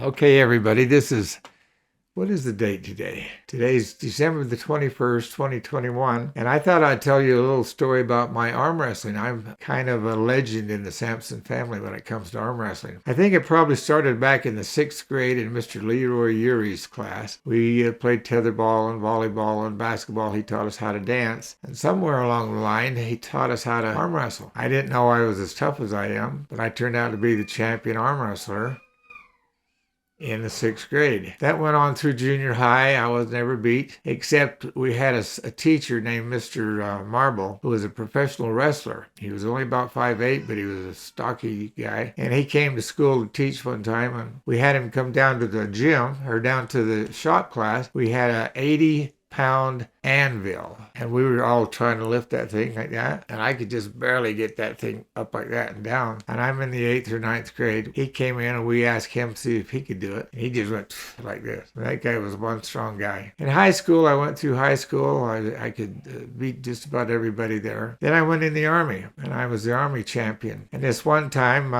Okay, everybody, what is the date today? Today's December the 21st, 2021, and I thought I'd tell you a little story about my arm wrestling. I'm kind of a legend in the Sampson family when it comes to arm wrestling. I think it probably started back in the 6th grade in Mr. Leroy Urie's class. We played tetherball and volleyball and basketball. He taught us how to dance, and somewhere along the line, he taught us how to arm wrestle. I didn't know I was as tough as I am, but I turned out to be the champion arm wrestler in the 6th grade. That went on through junior high. I was never beat, except we had a teacher named Mr. Marble, who was a professional wrestler. He was only about 5'8", but he was a stocky guy. And he came to school to teach one time, and we had him come down to the gym, or down to the shop class. We had a 80-pound anvil, and we were all trying to lift that thing like that, and I could just barely get that thing up like that and down. And I'm in the 8th or 9th grade. He came in and we asked him to see if he could do it, and he just went like this. That guy was one strong guy. In high school, I went through high school. I could beat just about everybody there. Then I went in the Army, and I was the Army champion. And this one time,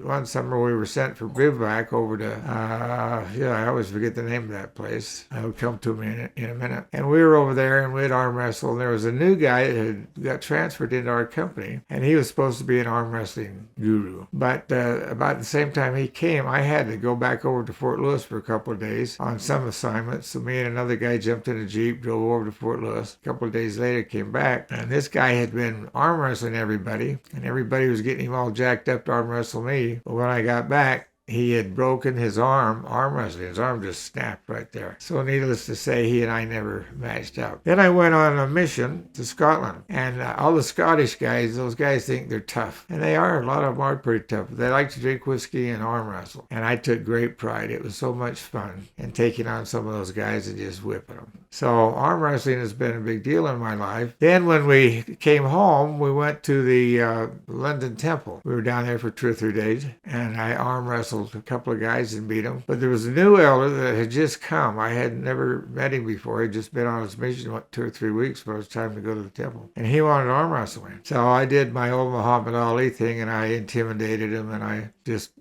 one summer, we were sent for bivouac over to I always forget the name of that place. I'll come to me in a minute. And we were over there, and we'd arm wrestle. And there was a new guy that had got transferred into our company, and he was supposed to be an arm wrestling guru. But about the same time he came, I had to go back over to Fort Lewis for a couple of days on some assignments. So me and another guy jumped in a Jeep, drove over to Fort Lewis. A couple of days later, came back, and this guy had been arm wrestling everybody, and everybody was getting him all jacked up to arm wrestle me. But when I got back, he had broken his arm wrestling. His arm just snapped right there. So needless to say, he and I never matched out. Then I went on a mission to Scotland. And all the Scottish guys, those guys think they're tough. And they are. A lot of them are pretty tough. They like to drink whiskey and arm wrestle. And I took great pride. It was so much fun. And taking on some of those guys and just whipping them. So arm wrestling has been a big deal in my life. Then when we came home, we went to the London Temple. We were down there for 2 or 3 days. And I arm wrestled a couple of guys and beat them. But there was a new elder that had just come. I had never met him before. He'd just been on his mission 2 or 3 weeks before it was time to go to the temple. And he wanted arm wrestling. So I did my old Muhammad Ali thing, and I intimidated him, and I just,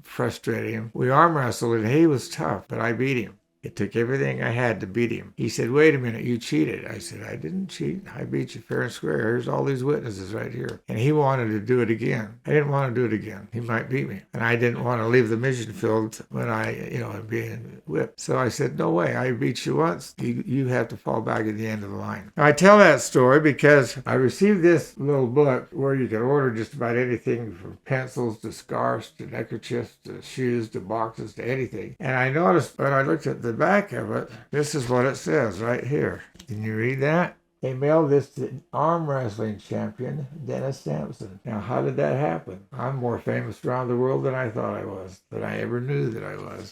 frustrated him. We arm wrestled, and he was tough, but I beat him. It took everything I had to beat him. He said, "Wait a minute, you cheated." I said, "I didn't cheat. I beat you fair and square. Here's all these witnesses right here." And he wanted to do it again. I didn't want to do it again. He might beat me. And I didn't want to leave the mission field when I'm being whipped. So I said, "No way. I beat you once. You have to fall back at the end of the line." Now, I tell that story because I received this little book where you can order just about anything from pencils to scarves to neckerchiefs to shoes to boxes to anything. And I noticed when I looked at the back of it, this is what it says right here. Can you read that? They mailed this to arm wrestling champion Dennis Sampson. Now, how did that happen? I'm more famous around the world than I thought I was, than I ever knew that I was.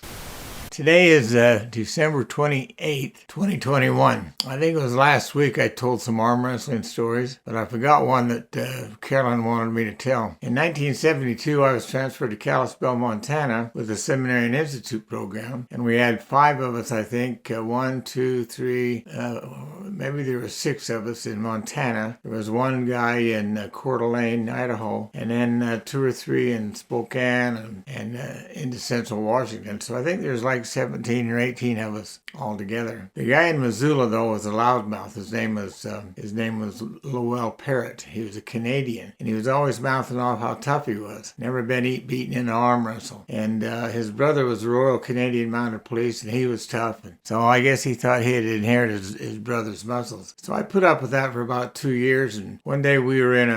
Today is December 28th, 2021. I think it was last week I told some arm wrestling stories, but I forgot one that Carolyn wanted me to tell. In 1972, I was transferred to Kalispell, Montana with the Seminary and Institute program, and we had 5 of us, I think, 1, 2, 3, maybe there were 6 of us in Montana. There was one guy in Coeur d'Alene, Idaho, and then 2 or 3 in Spokane and into Central Washington. So I think there's like 17 or 18 of us all together. The guy in Missoula, though, was a loudmouth. His name was Lowell Parrott. He was a Canadian, and he was always mouthing off how tough he was. Never been beaten in an arm wrestle. And his brother was the Royal Canadian Mounted Police, and he was tough. And so I guess he thought he had inherited his brother's muscles. So I put up with that for about 2 years, and one day we were in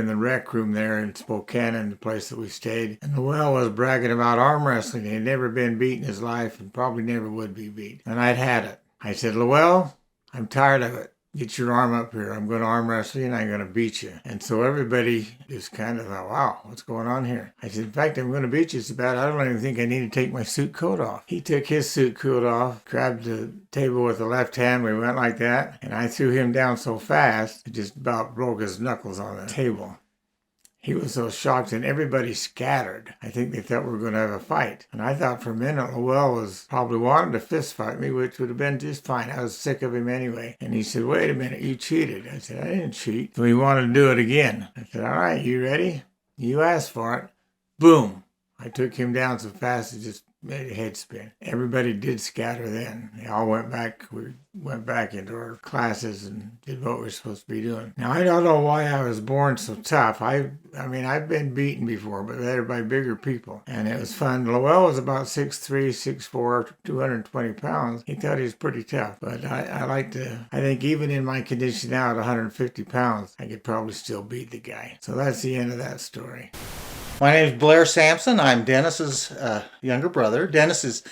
the rec room there in Spokane, in the place that we stayed, and Lowell was bragging about arm wrestling. He had never been beat in his life and probably never would be beat. And I'd had it. I said, "Lowell, I'm tired of it. Get your arm up here. I'm going to arm wrestle you and I'm going to beat you." And so everybody just kind of thought, "Wow, what's going on here?" I said, "In fact, I'm going to beat you so bad I don't even think I need to take my suit coat off." He took his suit coat off, grabbed the table with the left hand. We went like that. And I threw him down so fast, it just about broke his knuckles on the table. He was so shocked, and everybody scattered. I think they thought we were going to have a fight. And I thought for a minute Lowell was probably wanting to fist fight me, which would have been just fine. I was sick of him anyway. And he said, "Wait a minute, you cheated." I said, "I didn't cheat." So he wanted to do it again. I said, "All right, you ready? You asked for it." Boom. I took him down so fast it just made a head spin. Everybody did scatter then. They all went back. We went back into our classes and did what we were supposed to be doing. Now, I don't know why I was born so tough. I mean, I've been beaten before, but they're by bigger people. And it was fun. Lowell was about 6'3", 6'4", 220 pounds. He thought he was pretty tough. But I think even in my condition now at 150 pounds, I could probably still beat the guy. So that's the end of that story. My name is Blair Sampson. I'm Dennis's younger brother. Dennis is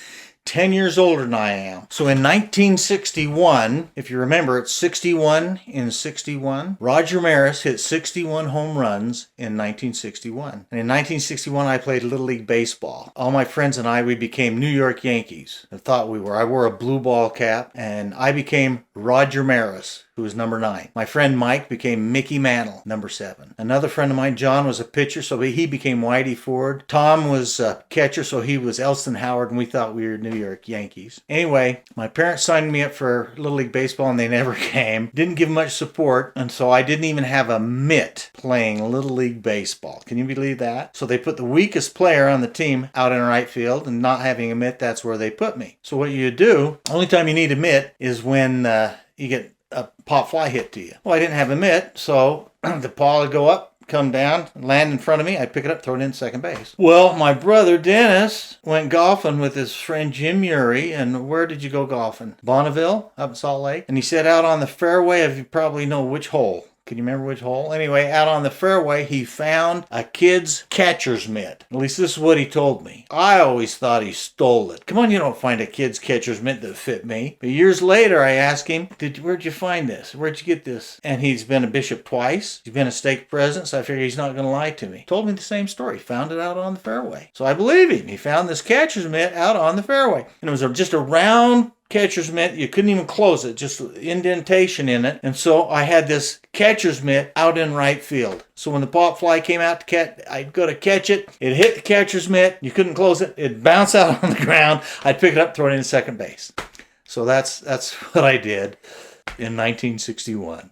10 years older than I am. So in 1961, if you remember, it's 61 in 61. Roger Maris hit 61 home runs in 1961. And in 1961, I played Little League Baseball. All my friends and I, we became New York Yankees. I thought we were. I wore a blue ball cap, and I became Roger Maris, who was number 9. My friend Mike became Mickey Mantle, number 7. Another friend of mine, John, was a pitcher, so he became Whitey Ford. Tom was a catcher, so he was Elston Howard, and we thought we were New York Yankees. Anyway, my parents signed me up for Little League Baseball, and they never came. Didn't give much support, and so I didn't even have a mitt playing Little League Baseball. Can you believe that? So they put the weakest player on the team out in right field, and not having a mitt, that's where they put me. So what you do, only time you need a mitt is when you get a pop fly hit to you. Well, I didn't have a mitt, so the ball would go up, come down, land in front of me. I'd pick it up, throw it in second base. Well, my brother Dennis went golfing with his friend Jim Urey. And where did you go golfing? Bonneville, up in Salt Lake. And he said out on the fairway, if you probably know which hole. Can you remember which hole? Anyway, out on the fairway, he found a kid's catcher's mitt. At least this is what he told me. I always thought he stole it. Come on, you don't find a kid's catcher's mitt that fit me. But years later, I asked him, where'd you find this? Where'd you get this? And he's been a bishop twice. He's been a stake president, so I figured he's not going to lie to me. Told me the same story. Found it out on the fairway. So I believe him. He found this catcher's mitt out on the fairway. And it was just a round catcher's mitt. You couldn't even close it, just indentation in it. And so I had this catcher's mitt out in right field. So when the pop fly came out to catch, I'd go to catch it. It hit the catcher's mitt. You couldn't close it. It'd bounce out on the ground. I'd pick it up, throw it in second base. So that's what I did in 1961.